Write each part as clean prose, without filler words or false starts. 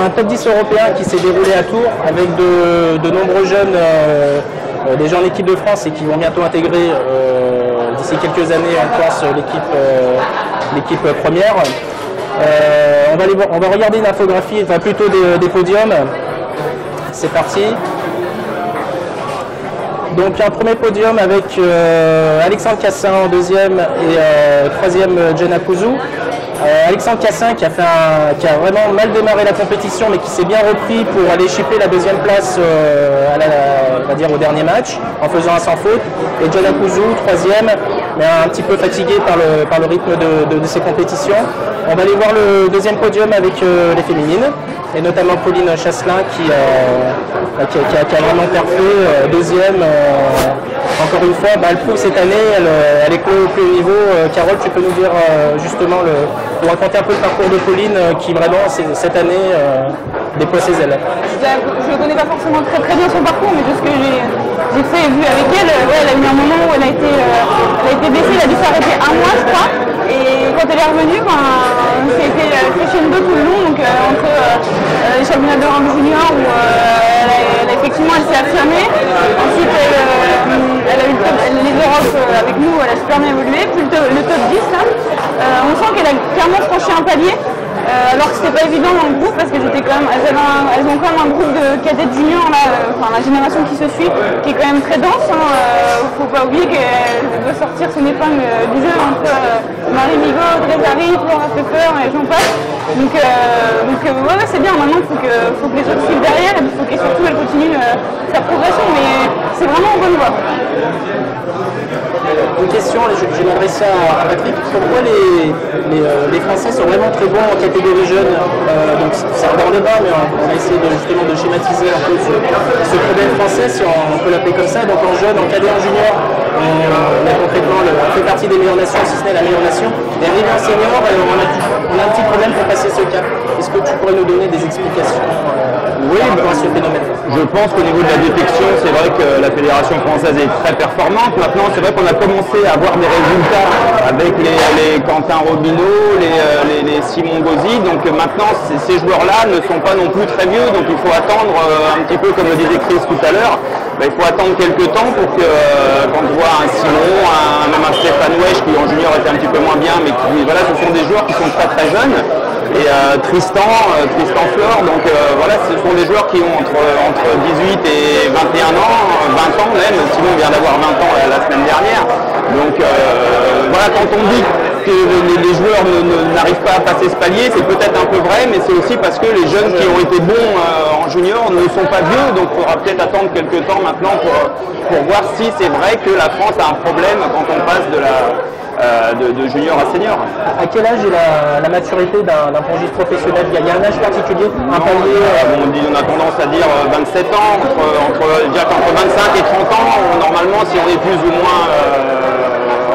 un top 10 européen qui s'est déroulé à Tours avec de nombreux jeunes, déjà en équipe de France et qui vont bientôt intégrer d'ici quelques années en France l'équipe première. On va regarder une infographie, enfin plutôt des podiums. C'est parti. Donc un premier podium avec Alexandre Cassin en deuxième et troisième Jenna Kouzou. Alexandre Cassin qui a vraiment mal démarré la compétition mais qui s'est bien repris pour aller chipper la deuxième place on va dire au dernier match en faisant un sans faute. Et Jenna Kouzou troisième mais un petit peu fatigué par le rythme de ces compétitions. On va aller voir le deuxième podium avec les féminines et notamment Pauline Chasselin qui a vraiment perfé deuxième. Encore une fois, elle prouve cette année, elle est au plus haut niveau. Carole, tu peux nous dire justement, nous raconter un peu le parcours de Pauline qui vraiment cette année déploie ses ailes. Je ne connais pas forcément très bien son parcours, mais de ce que j'ai fait et vu avec elle, elle a eu un moment où elle a été blessée, elle a dû s'arrêter un mois je crois. Et quand elle est revenue, c'était crescendo tout le long, donc entre les championnats d'Europe junior où effectivement elle s'est affirmée. Ensuite elle a eu les Europes avec nous, elle a super bien évolué, puis le top 10 là. On sent qu'elle a clairement franchi un palier. Alors que c'était pas évident dans le groupe parce que elles ont quand même un groupe de cadettes juniors là, la génération qui se suit, qui est quand même très dense. Faut pas oublier qu'elle doit sortir son épingle du jeu entre Marie Migaud, Drézari, Flora Pfeffer et j'en passe. Donc ouais, c'est bien. Maintenant faut que les autres suivent derrière et il faut qu'elle surtout elle continue sa progression, mais c'est vraiment en bonne voie. Une question, je vais m'adresser à Patrick. Pourquoi les Français sont vraiment très bons en catégorie jeune? Donc c'est un grand débat, mais on va essayer justement de schématiser un peu ce problème français, si on peut l'appeler comme ça. Donc en jeune, en cadet, en junior, concrètement, on fait partie des meilleures nations, si ce n'est la meilleure nation. Et arrivé en senior, on a un petit problème pour passer ce cap. Est-ce que tu pourrais nous donner des explications oui, par rapport à ce phénomène? Je pense qu'au niveau de la détection, c'est vrai que la fédération française est très performante. Maintenant, c'est vrai qu'on a commencé à avoir des résultats avec les Quentin Robineau, les Simon Gauzy. Donc maintenant, ces joueurs-là ne sont pas non plus très vieux. Donc il faut attendre un petit peu, comme le disait Chris tout à l'heure, il faut attendre quelques temps pour que quand on voit un Simon, même un Stéphane Wesch qui en junior était un petit peu moins bien, mais voilà, ce sont des joueurs qui sont très très jeunes. Et Tristan Flore, donc voilà, ce sont des joueurs qui ont entre 18 et 21 ans, 20 ans même. Simon vient d'avoir 20 ans la semaine dernière. Donc voilà, quand on dit que les joueurs n'arrivent pas à passer ce palier, c'est peut-être un peu vrai, mais c'est aussi parce que les jeunes qui ont été bons en junior ne sont pas vieux, donc il faudra peut-être attendre quelques temps maintenant pour voir si c'est vrai que la France a un problème quand on passe de junior à senior. À quel âge est la maturité d'un pongiste professionnel? Il y a un âge particulier, un palier on a tendance à dire 27 ans, entre 25 et 30 ans, normalement si on est plus ou moins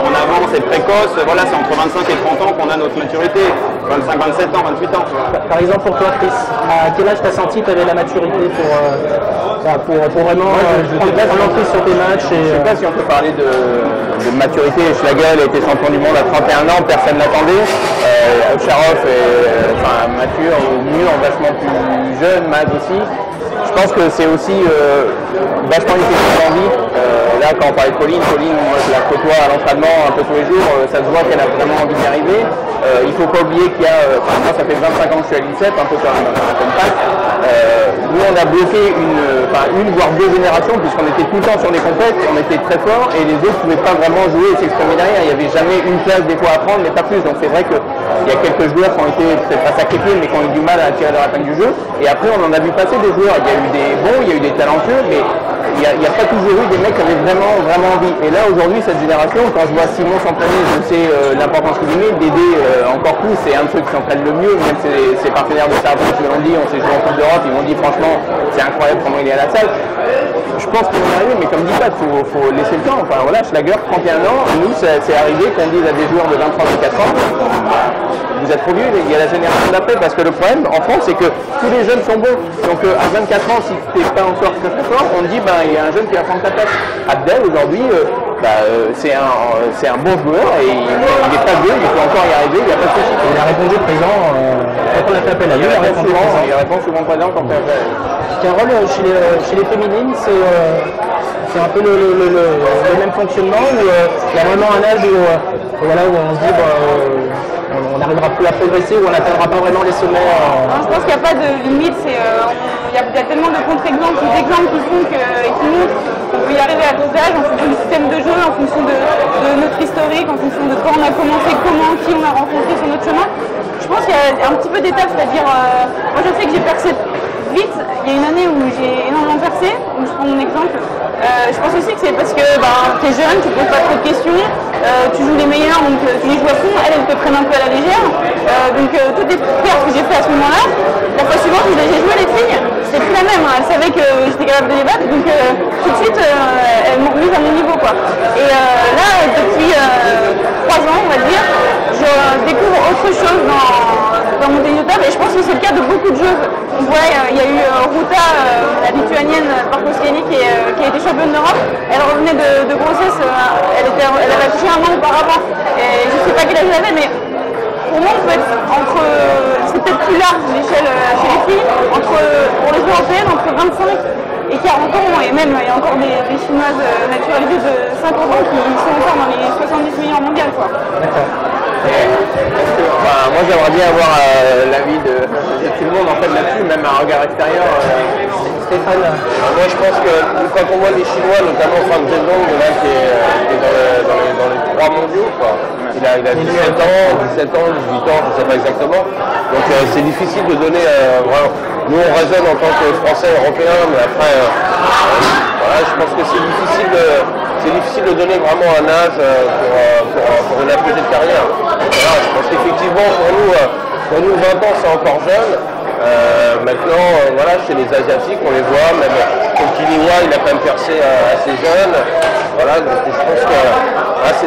en avance et précoce, voilà, c'est entre 25 et 30 ans qu'on a notre maturité, 25, 27 ans, 28 ans. Par exemple pour toi Chris, à quel âge tu as senti que tu avais la maturité pour vraiment prendre l'emprise sur tes matchs Je ne sais pas si on peut parler de maturité. Schlagel a été champion du monde à 31 ans, personne ne l'attendait. Ovtcharov est mature, mûr, vachement plus jeune, Maz aussi. Je pense que c'est aussi vachement une question d'envie. Là, quand on parlait de Pauline, moi je la côtoie à l'entraînement un peu tous les jours, ça se voit qu'elle a vraiment envie d'y arriver. Il ne faut pas oublier qu'il y a, moi ça fait 25 ans que je suis à l'INSEP, un peu comme Pat. Nous on a bloqué une voire deux générations puisqu'on était tout le temps sur des compètes, on était très forts et les autres ne pouvaient pas vraiment jouer et s'exprimer derrière. Il n'y avait jamais une place des fois à prendre, mais pas plus. Donc c'est vrai qu'il y a quelques joueurs qui ont été peut-être pas sacrifiés mais qui ont eu du mal à tirer leur épingle du jeu. Et après on en a vu passer des joueurs, il y a eu des bons, il y a eu des talentueux, mais il n'y a pas toujours eu des mecs qui avaient vraiment envie. Et là aujourd'hui cette génération, quand je vois Simon s'entraîner, je sais l'importance qu'il met, Dédé encore plus, c'est un de ceux qui s'entraîne le mieux, même ses partenaires de Sartre qui l'ont dit, on s'est joué en Coupe d'Europe, ils m'ont dit franchement c'est incroyable comment il est à la salle. Je pense qu'ils vont arriver, mais comme dit Pat, il faut laisser le temps. Enfin voilà, Schlager, 31 ans, nous c'est arrivé qu'on dise à des joueurs de 23 ou 24 ans, vous êtes trop vieux, il y a la génération d'après, parce que le problème en France c'est que tous les jeunes sont bons. Donc à 24 ans, si tu n'es pas encore très fort, on te dit il y a un jeune qui va prendre ta place. Abdel aujourd'hui, c'est un bon joueur et il n'est pas vieux, il peut encore y arriver, il n'y a pas de souci. Il a répondu présent quand on a fait appel à lui. Il répond souvent présent quand on fait appel à lui. Carole, chez les féminines, c'est un peu le même fonctionnement où il y a vraiment un âge où on se dit on n'arrivera plus à progresser, où on n'atteindra pas vraiment les sommets. Je pense qu'il n'y a pas de limite, il y a tellement de contre-exemples, d'exemples qui font et qui montrent qu'on peut y arriver à tous âges en fonction du système de jeu, en fonction de notre historique, en fonction de quand on a commencé, qui on a rencontré sur notre chemin. Je pense qu'il y a un petit peu d'étapes, c'est-à-dire, moi je sais que j'ai percé vite, il y a une année où j'ai énormément percé, donc je prends mon exemple. Je pense aussi que c'est parce que tu es jeune, tu ne poses pas trop de questions, tu joues les meilleurs, donc tu les joues à fond, elles te prennent un peu à la légère. Donc toutes les pertes que j'ai fait à ce moment-là, la fois suivante où j'ai joué les filles, c'était plus la même, hein. Elles savaient que j'étais capable de les battre, donc tout de suite elles m'ont remise à mon niveau, quoi. Et là, depuis 3 ans, on va dire, je découvre autre chose dans mon tennis de table, et je pense que c'est le cas de beaucoup de joueuses. On voit, il y a eu Ruta, la lituanienne Parkoskiani, qui a été championne d'Europe. Elle revenait de grossesse, elle avait accouché un an auparavant, et je ne sais pas quel âge elle avait, mais pour moi, on peut être c'est peut-être plus large l'échelle chez les filles, pour les européennes, entre 25 et 40 ans, et même il y a encore des chinoises naturalisées de 50 ans qui sont encore dans les 70 millions mondiales, quoi. D'accord. Moi j'aimerais bien avoir l'avis de tout le monde en fait là-dessus, même un regard extérieur. Stéphane, moi je pense que quand on voit les Chinois, notamment Fan Zhendong, là qui est dans les 3 mondiaux, quoi. Il a 17 ans, 18 ans, je ne sais pas exactement. Donc c'est difficile de donner vraiment. Nous on raisonne en tant que Français, Européens, mais après voilà, je pense que c'est difficile de donner vraiment un âge pour une apogée de carrière. Voilà, je pense qu'effectivement pour nous 20 ans c'est encore jeune. Maintenant, voilà, chez les Asiatiques, on les voit, même Kiliwa, il a quand même percé assez jeune. Voilà, donc je pense que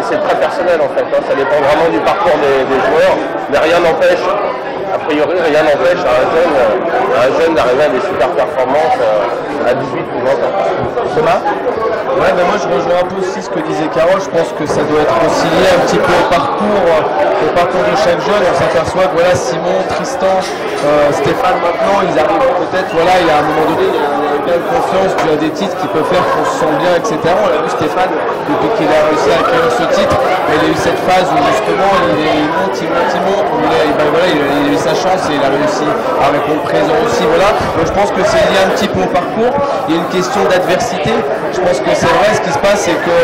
c'est très personnel en fait. Hein, ça dépend vraiment du parcours des joueurs, mais rien n'empêche. A priori, rien n'empêche à un jeune d'arriver à des super performances à 18 ou 20 ans. Thomas? Ouais, moi je rejoins un peu aussi ce que disait Carole. Je pense que ça doit être aussi lié un petit peu au parcours de chaque jeune. On s'aperçoit que voilà, Simon, Tristan, Stéphane maintenant, ils arrivent peut-être, voilà, il y a un moment donné, il y a bien de confiance, il y a des titres qui peuvent faire qu'on se sent bien, etc. On l'a vu Stéphane, depuis qu'il a réussi à acquérir ce titre, il a eu cette phase où justement il monte, il a eu sa chance et il a réussi à répondre présent aussi. Voilà. Donc je pense que c'est lié un petit peu au parcours. Il y a une question d'adversité. Je pense que c'est vrai, ce qui se passe, c'est que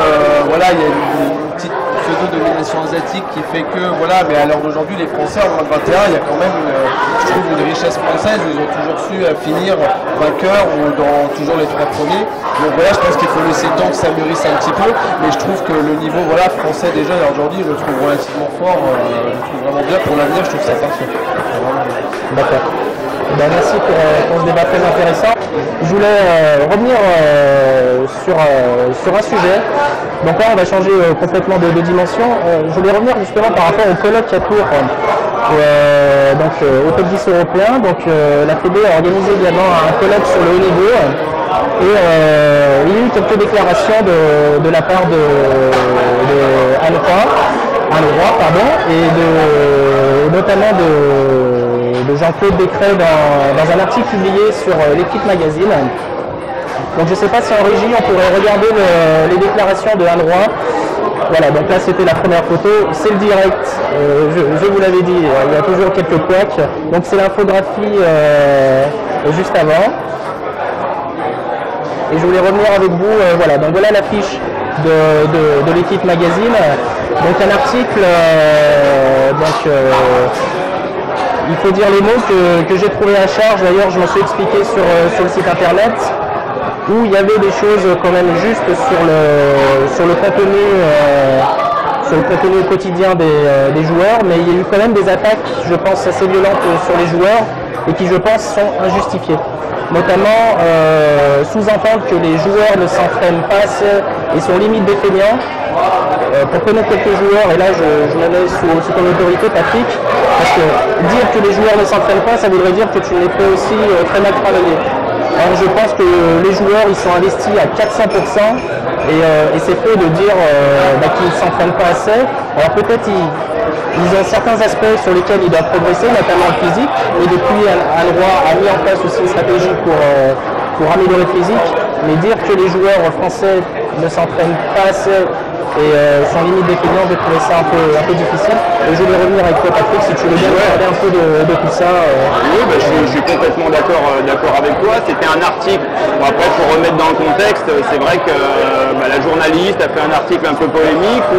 voilà, il y a une petite pseudo-domination asiatique qui fait que, voilà, mais à l'heure d'aujourd'hui, les Français en moins de 21, il y a quand même, je trouve, une richesse française où ils ont toujours su finir vainqueurs ou dans toujours les 3 premiers. Donc voilà, je pense qu'il faut laisser le temps que ça mûrisse un petit peu, mais je trouve que le niveau voilà, français déjà aujourd'hui, je le trouve relativement fort, je le trouve vraiment bien pour l'avenir, je trouve ça parfait. D'accord. Merci pour ce débat très intéressant. Je voulais revenir sur un sujet. Donc là, on va changer complètement de dimension. Je voulais revenir justement par rapport au colloque à Tours, au top 10 européen. Donc la Fédé a organisé également un colloque sur le haut niveau. Et il y a eu quelques déclarations de la part de Anne Roy, et notamment de Jean-Claude Becret dans un article publié sur l'équipe magazine. Donc je ne sais pas si en régie on pourrait regarder les déclarations de Anne Roy. Voilà, donc là c'était la première photo, c'est le direct, je vous l'avais dit, il y a toujours quelques couacs. Donc c'est l'infographie juste avant. Et je voulais revenir avec vous, voilà, donc voilà l'affiche de l'équipe magazine. Donc un article, il faut dire les mots que j'ai trouvé à charge, d'ailleurs je m'en suis expliqué sur le site internet, où il y avait des choses quand même justes sur le contenu quotidien des joueurs, mais il y a eu quand même des attaques, je pense, assez violentes sur les joueurs, et qui je pense sont injustifiées. Notamment sous-entendre que les joueurs ne s'entraînent pas assez et sont limite défaignants. Pour connaître quelques joueurs, et là je me mets sous ton autorité Patrick, parce que dire que les joueurs ne s'entraînent pas, ça voudrait dire que tu les fais aussi très mal travailler. Alors je pense que les joueurs ils sont investis à 400%, Et c'est faux de dire qu'ils ne s'entraînent pas assez. Alors peut-être ils ont certains aspects sur lesquels ils doivent progresser, notamment le physique, et depuis Alroy a mis en place aussi une stratégie pour améliorer le physique, mais dire que les joueurs français ne s'entraînent pas assez et sont limite défaillants, j'ai trouvé ça un peu difficile. Et je voulais revenir avec toi Patrick, si tu veux bien parler un peu de tout ça. Oui, je suis complètement d'accord avec toi. C'était un article, bon, après il faut remettre dans le contexte, c'est vrai que la journaliste a fait un article un peu polémique où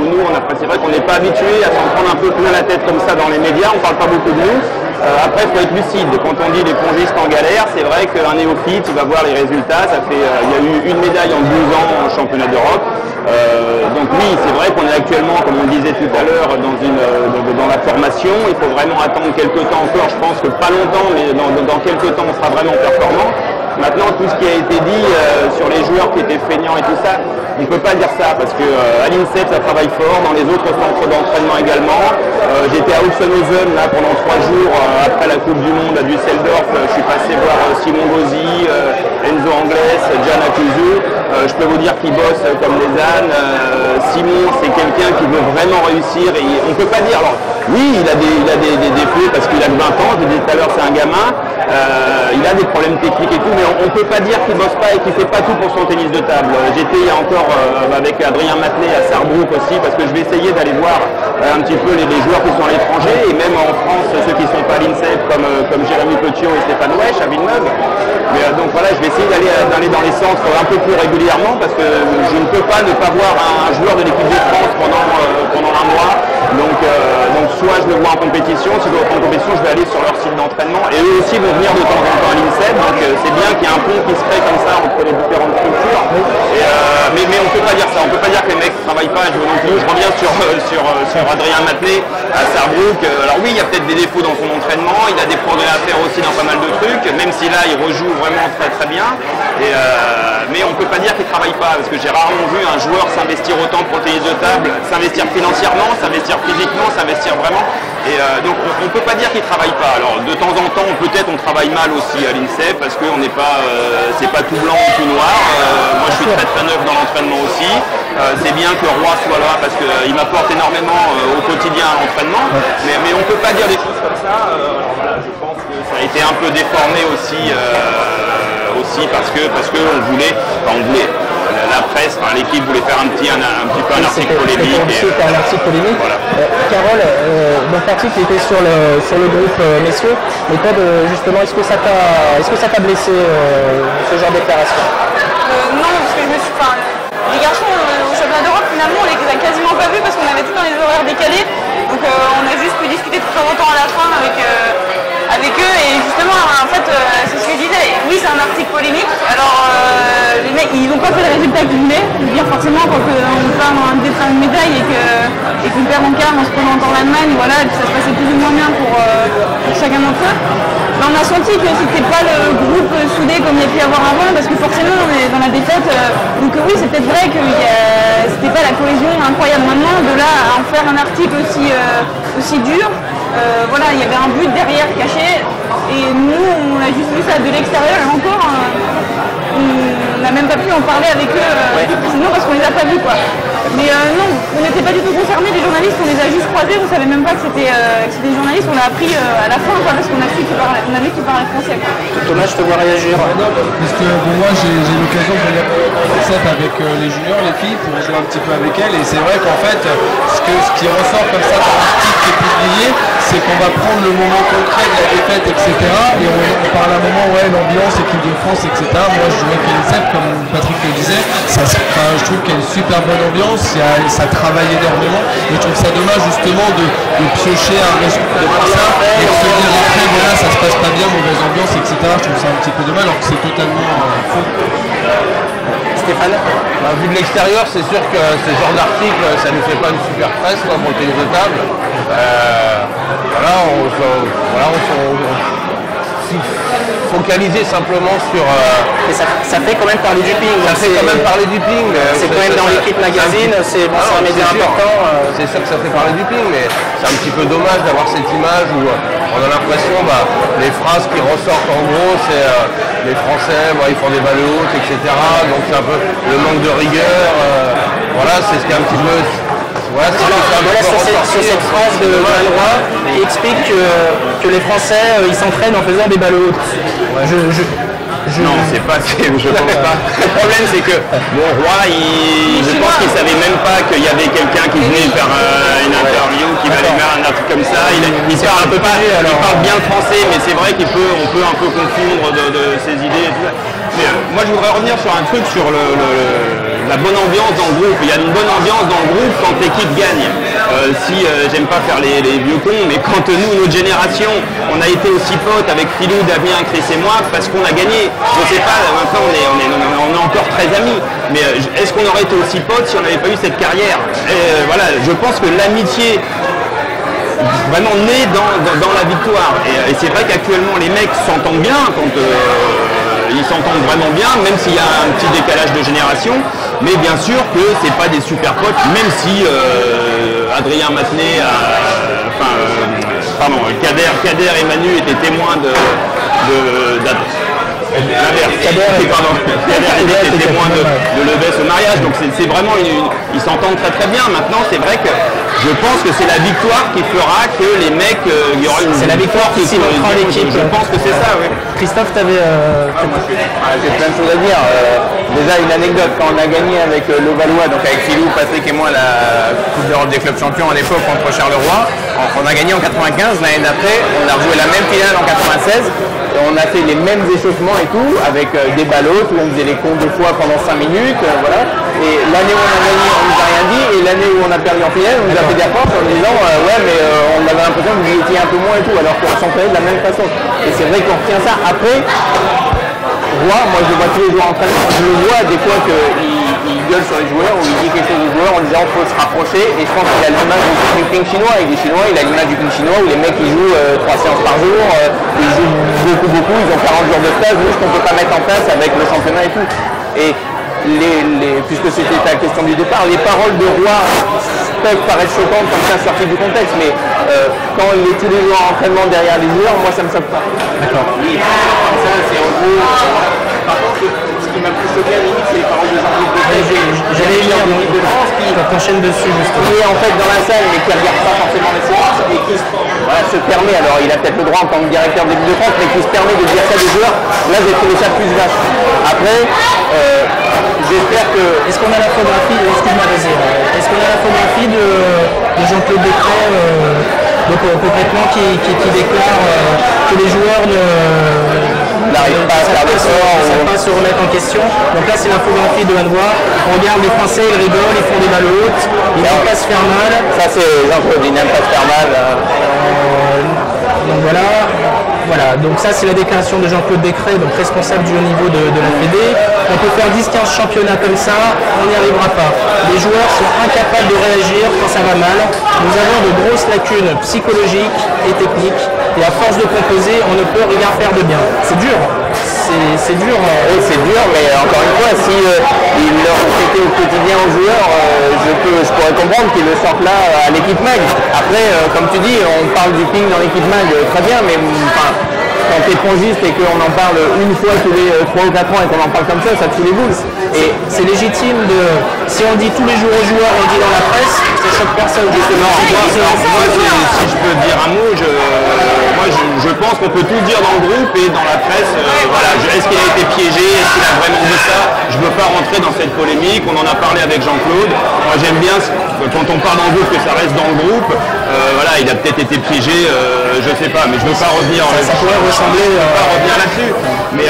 nous, c'est vrai qu'on n'est pas habitué à s'en prendre un peu plein la tête comme ça dans les médias, on ne parle pas beaucoup de nous. Après, il faut être lucide. Quand on dit les pongistes en galère, c'est vrai qu'un néophyte, il va voir les résultats. Il y a eu une médaille en 12 ans en championnat d'Europe. Donc oui, c'est vrai qu'on est actuellement, comme on le disait tout à l'heure, dans la formation. Il faut vraiment attendre quelques temps encore. Je pense que pas longtemps, mais dans quelques temps, on sera vraiment performant. Maintenant, tout ce qui a été dit sur les joueurs qui étaient feignants et tout ça, on ne peut pas dire ça parce que à l'INSEP, ça travaille fort, dans les autres centres d'entraînement également. J'étais à Oxenhausen là pendant 3 jours après la Coupe du Monde à Düsseldorf. Je suis passé voir Simon Gauzy, Enzo Angles, Gianna Kuzu. Je peux vous dire qu'ils bossent comme des ânes. Simon, c'est quelqu'un qui veut vraiment réussir et on ne peut pas dire. Alors, oui, il a des défauts parce qu'il a que 20 ans, je disais tout à l'heure, c'est un gamin. Il a des problèmes techniques et tout, mais on ne peut pas dire qu'il ne bosse pas et qu'il ne fait pas tout pour son tennis de table. J'étais il y a encore avec Adrien Matelet à Sarrebruck aussi, parce que je vais essayer d'aller voir un petit peu les joueurs qui sont à l'étranger, et même en France, ceux qui ne sont pas à l'INSEP, comme Jérémy Petiot et Stéphane Wesch à Villeneuve. Mais donc voilà, je vais essayer d'aller dans les centres un peu plus régulièrement, parce que je ne peux pas ne pas voir un joueur de l'équipe de France pendant un mois. Donc soit je le vois en compétition, si je le vois en compétition, je vais aller sur leur site d'entraînement, et eux aussi vont venir de temps en temps à l'INSEP, donc c'est bien qu'il y ait un pont qui se crée comme ça entre les différentes structures. Mais on ne peut pas dire ça, on ne peut pas dire que les mecs ne travaillent pas. Je reviens sur Adrien Matelet à Sarrebruck. Alors oui, il y a peut-être des défauts dans son entraînement, il a des progrès à faire aussi dans pas mal de trucs, même si là il rejoue vraiment très très bien. Mais on ne peut pas dire qu'il ne travaille pas, parce que j'ai rarement vu un joueur s'investir autant pour le tennis de table, s'investir financièrement, s'investir physiquement, s'investir vraiment. Donc on ne peut pas dire qu'il ne travaille pas. Alors de temps en temps, peut-être on travaille mal aussi à l'INSEP, parce qu'on n'est pas, c'est pas tout blanc ou tout noir. Moi je suis très très neuf dans l'entraînement aussi. C'est bien que Roy soit là, parce qu'il m'apporte énormément au quotidien à l'entraînement. Mais on ne peut pas dire des choses comme ça. Voilà, je pense que ça a été un peu déformé aussi parce que la presse, l'équipe voulait faire un petit peu un article polémique. Un article polémique. Voilà. Carole, donc l'article était sur le groupe messieurs, mais toi justement, est-ce que ça t'a blessé ce genre de déclaration? Non, parce que les garçons au championnat d'Europe, finalement, on les a quasiment pas vus parce qu'on avait tout dans les horaires décalés. Donc on a juste pu discuter de temps en temps à la fin avec eux, et justement en fait c'est ce que je disais, oui c'est un article polémique, alors les mecs ils n'ont pas fait le résultat qu'ils voulaient, je veux dire forcément quand on parle d'une médaille et qu'on perd en quart en se présentant en Allemagne, voilà, ça se passait plus ou moins bien pour chacun d'entre eux. Mais on a senti que c'était pas le groupe soudé comme il y a pu y avoir avant, parce que forcément on est dans la défaite, donc oui c'est peut-être vrai que c'était pas la cohésion incroyable. Maintenant de là à en faire un article aussi dur, voilà, il y avait un but derrière caché, et nous on a juste vu ça de l'extérieur, et encore on n'a même pas pu en parler avec eux, sinon parce qu'on les a pas vus quoi. Mais non, on n'était pas du tout concernés, les journalistes, on les a juste croisés, on savait même pas que c'était des journalistes, on l'a appris à la fin quoi, parce qu'on a vu qu'ils parlaient français. Thomas, je te vois réagir. Non, parce que moi j'ai l'occasion de venir avec les juniors, les filles, pour jouer un petit peu avec elles, et c'est vrai qu'en fait ce qui ressort comme ça dans l'article qui est publié, c'est qu'on va prendre le moment concret de la défaite, etc. Et on parle à un moment, l'ambiance, équipe de France, etc. Moi je jouais avec l'INSEP, comme Patrick le disait, je trouve qu'il y a une super bonne ambiance, ça travaille énormément, et je trouve ça dommage justement de piocher un résultat comme ça, et de se dire après, voilà, ça se passe pas bien, mauvaise ambiance, etc. Je trouve ça un petit peu dommage, alors que c'est totalement faux. Stéphane, vu de l'extérieur, c'est sûr que ce genre d'article, ça ne nous fait pas une super presse pour le tennis de table. focaliser simplement sur... Et ça fait quand même parler du ping. Ça fait quand même parler du ping. C'est quand même dans l'équipe magazine, c'est un média important. C'est sûr que ça fait parler du ping, mais c'est un petit peu dommage d'avoir cette image où on a l'impression, les phrases qui ressortent en gros, c'est les Français, ils font des balles hautes, etc. Donc c'est un peu le manque de rigueur. Voilà, c'est ce qui est un petit peu... Voilà, sur cette phrase de Malroy, il explique que les Français ils s'entraînent en faisant des balles hautes. Non, c'est pas, je pense pas. Le problème, c'est que Roy, je pense qu'il savait même pas qu'il y avait quelqu'un qui venait faire une interview, qui allait faire un truc comme ça. Il parle bien le français, mais c'est vrai on peut un peu confondre de ses idées et tout ça. Mais moi, je voudrais revenir sur un truc, sur la bonne ambiance dans le groupe. Il y a une bonne ambiance dans le groupe quand l'équipe gagne. J'aime pas faire les vieux cons, mais quand nous, notre génération, on a été aussi potes avec Philou, Damien, Chris et moi, parce qu'on a gagné. Je sais pas, maintenant on est encore très amis, mais est-ce qu'on aurait été aussi potes si on n'avait pas eu cette carrière? Voilà, je pense que l'amitié vraiment naît dans la victoire. Et c'est vrai qu'actuellement les mecs s'entendent bien quand ils s'entendent vraiment bien, même s'il y a un petit décalage de génération, mais bien sûr que c'est pas des super potes, même si Adrien Matenet, Kader et Manu étaient témoins Kader était témoin de Levès au mariage, donc c'est vraiment ils s'entendent très très bien. Maintenant c'est vrai que je pense que c'est la victoire qui fera que les mecs, il y aura une... C'est la victoire qui cimentera l'équipe. Je pense que c'est ça, oui. Christophe, t'avais... J'ai plein de choses à dire. Déjà une anecdote, quand on a gagné avec Levallois, donc avec Philou, Patrick et moi, la Coupe d'Europe des clubs champions à l'époque contre Charleroi, on a gagné en 95, l'année d'après, on a rejoué la même finale en 96. On a fait les mêmes échauffements et tout, avec des ballots où on faisait les cons 2 fois pendant 5 minutes, voilà. Et l'année où on a gagné, on nous a rien dit, et l'année où on a perdu en finale, on nous a fait des rapports en disant ouais mais on avait l'impression que vous étiez un peu moins et tout, alors qu'on s'entraînait de la même façon. Et c'est vrai qu'on retient ça. Après, moi je vois tous les joueurs en entraînement, je le vois des fois qu'il gueule sur les joueurs, ou il dit quelque chose aux joueurs en disant faut se rapprocher, et je pense qu'il a l'image du ping chinois. Avec les Chinois, il a l'image du ping chinois où les mecs ils jouent 3 séances par jour, ils jouent beaucoup, ils ont 40 jours de stage, nous ce qu'on ne peut pas mettre en place avec le championnat et tout. Et puisque c'était la question du départ, les paroles de Roy peuvent paraître choquantes comme ça sorties du contexte, mais quand il est tous les jours en entraînement derrière les joueurs, moi ça me choque pas. D'accord. Oui, ça c'est en gros. Par contre, ce qui m'a plus choqué à la limite, c'est les paroles de Jean-Claude Decrès. J'allais lire de l'équipe de France qui t'enchaîne dessus justement. Qui est en fait dans la salle mais qui ne regarde pas forcément les séances et qui se permet, alors il a peut-être le droit en tant que directeur de l'équipe de France, mais qui se permet de dire ça des joueurs. Là j'ai trouvé ça plus vache. Après, j'espère que... Est-ce qu'on a la photographie, excuse-moi Désir, est-ce qu'on a la photographie de Jean-Claude Decrès concrètement qui déclare que les joueurs n'arrivent pas à faire d'efforts, ne savent pas se remettre en question. Donc là c'est l'infographie de Vannois. On regarde les Français, ils rigolent, ils font des balles hautes, ils n'aiment pas se faire mal. Ça c'est Jean-Claude, ils n'aiment pas se faire mal. Donc voilà, donc ça c'est la déclaration de Jean-Claude Decrès, donc responsable du haut niveau de la Fédé. On peut faire 10-15 championnats comme ça, on n'y arrivera pas. Les joueurs sont incapables de réagir quand ça va mal. Nous avons de grosses lacunes psychologiques et techniques, et à force de composer, on ne peut rien faire de bien. C'est dur. C'est dur. Oui, c'est dur, mais encore une fois, si ils leur ont fait au quotidien aux joueurs, je pourrais comprendre qu'ils le sortent là à l'équipe mag. Après, comme tu dis, on parle du ping dans l'équipe mag, très bien, mais quand tu es pongiste et qu'on en parle une fois tous les 3 ou 4 ans et qu'on en parle comme ça te fout les boules. Et c'est légitime si on le dit tous les jours aux joueurs, on le dit dans la presse, ça choque personne justement. Si je peux dire un mot, je pense qu'on peut tout dire dans le groupe et dans la presse. Voilà, est-ce qu'il a été piégé, est-ce qu'il a vraiment dit ça? Je ne veux pas rentrer dans cette polémique, on en a parlé avec Jean-Claude. Moi j'aime bien quand on parle dans le groupe que ça reste dans le groupe. Voilà, il a peut-être été piégé, je sais pas, mais je ne veux pas revenir. Ça pourrait ressembler pas revenir là-dessus. Mais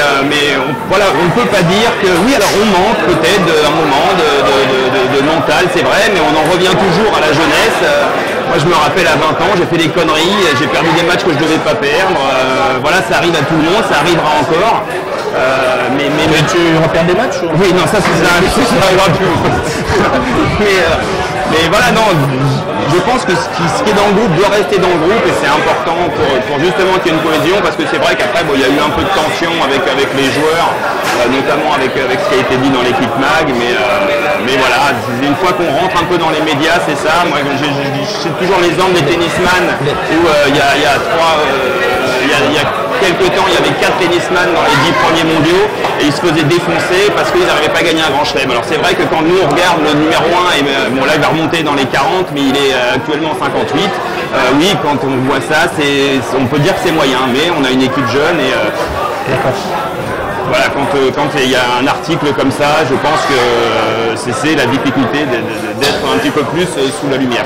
voilà, on ne peut pas dire que oui, alors on manque peut-être un moment de mental, c'est vrai, mais on en revient toujours à la jeunesse. Moi je me rappelle à 20 ans, j'ai fait des conneries, j'ai perdu des matchs que je ne devais pas perdre. Voilà, ça arrive à tout le monde, ça arrivera encore. Mais tu repères des matchs ou... Oui, non, ça arrivera plus. Mais voilà, non, je pense que ce qui est dans le groupe doit rester dans le groupe et c'est important pour justement qu'il y ait une cohésion parce que c'est vrai qu'après, bon, il y a eu un peu de tension avec les joueurs, notamment avec ce qui a été dit dans l'équipe MAG, mais voilà, une fois qu'on rentre un peu dans les médias, c'est ça. Moi, j'ai toujours l'exemple des tennisman où il y a quelques temps, il y avait 4 tennisman dans les 10 premiers mondiaux et ils se faisaient défoncer parce qu'ils n'arrivaient pas à gagner un grand chelem. Alors c'est vrai que quand nous on regarde le numéro 1, et bon là il va remonter dans les 40, mais il est actuellement 58. Oui, quand on voit ça, on peut dire que c'est moyen, mais on a une équipe jeune et voilà, quand il y a un article comme ça, je pense que c'est la difficulté d'être un petit peu plus sous la lumière.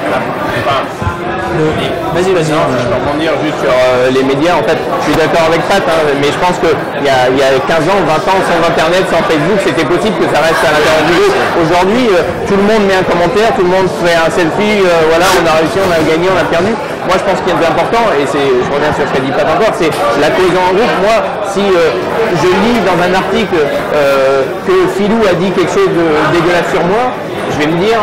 Vas-y. Je peux rebondir juste sur les médias. En fait, je suis d'accord avec Pat, mais je pense qu'il y a 15 ans, 20 ans, sans Internet, sans Facebook, c'était possible que ça reste à l'intérieur du jeu. Aujourd'hui, tout le monde met un commentaire, tout le monde fait un selfie, voilà, on a réussi, on a gagné, on a perdu. Moi, je pense qu'il y a de important, et je reviens sur ce qu'a dit Pat encore, c'est la cohésion en groupe. Moi, si je lis dans un article que Philou a dit quelque chose de dégueulasse sur moi, je vais me dire,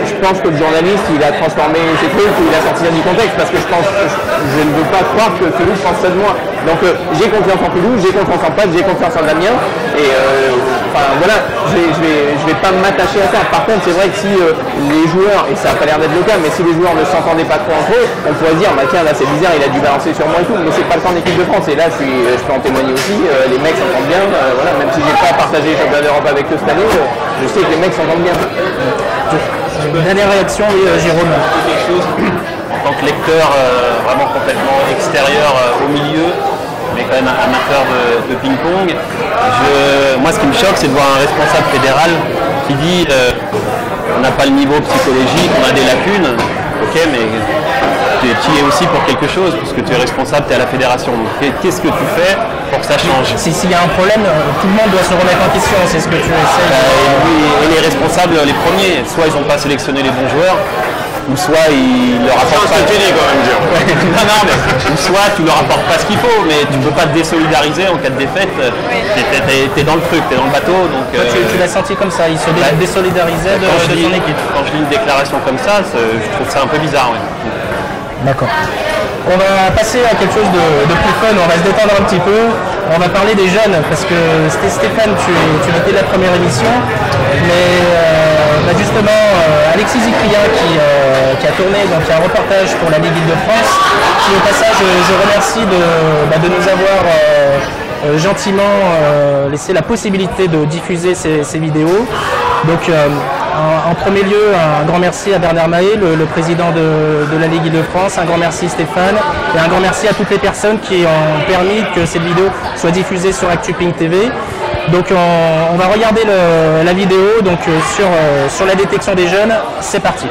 je pense que le journaliste, il a transformé ses trucs ou il a sorti ça du contexte parce que je ne veux pas croire que Philou pense ça de moi. Donc j'ai confiance en Philou, j'ai confiance en Pat, j'ai confiance en Damien et voilà, je vais pas m'attacher à ça. Par contre, c'est vrai que si les joueurs, et ça n'a pas l'air d'être le cas, mais si les joueurs ne s'entendaient pas trop entre eux, on pourrait se dire, bah tiens là c'est bizarre, il a dû balancer sur moi et tout, mais c'est pas le cas en équipe de France et là je peux en témoigner aussi, les mecs s'entendent bien, voilà, même si j'ai pas partagé les championnats d'Europe avec eux cette année, je sais que les mecs s'entendent bien. Dernière réaction, oui, Jérôme. Quelque chose en tant que lecteur vraiment complètement extérieur au milieu, mais quand même amateur de ping-pong. Moi, ce qui me choque, c'est de voir un responsable fédéral qui dit on n'a pas le niveau psychologique, on a des lacunes. Ok, mais tu y es aussi pour quelque chose, parce que tu es responsable, tu es à la fédération. Qu'est-ce que tu fais pour que ça change? S'il y a un problème, tout le monde doit se remettre en question, c'est ce que tu essaies. Et les responsables, les premiers, soit ils n'ont pas sélectionné les bons joueurs, ou soit ils leur apportent pas. Non, mais soit tu leur apportes pas ce qu'il faut, mais tu ne peux pas te désolidariser en cas de défaite. T'es dans le truc, t'es dans le bateau. Donc, toi, tu l'as senti comme ça, il se désolidarisait de son équipe. Quand je lis une déclaration comme ça, je trouve ça un peu bizarre. Ouais. D'accord. On va passer à quelque chose de plus fun, on va se détendre un petit peu. On va parler des jeunes, parce que Stéphane, tu étais de la première émission, mais justement, Alexis Zikria qui a tourné donc, un reportage pour la Ligue Île-de-France, qui au passage, je remercie de nous avoir gentiment laissé la possibilité de diffuser ces vidéos. Donc, en premier lieu, un grand merci à Bernard Mahé, le président de la Ligue Île-de-France, un grand merci Stéphane, et un grand merci à toutes les personnes qui ont permis que cette vidéo soit diffusée sur ActuPing TV. Donc on va regarder la vidéo donc, sur la détection des jeunes, c'est parti.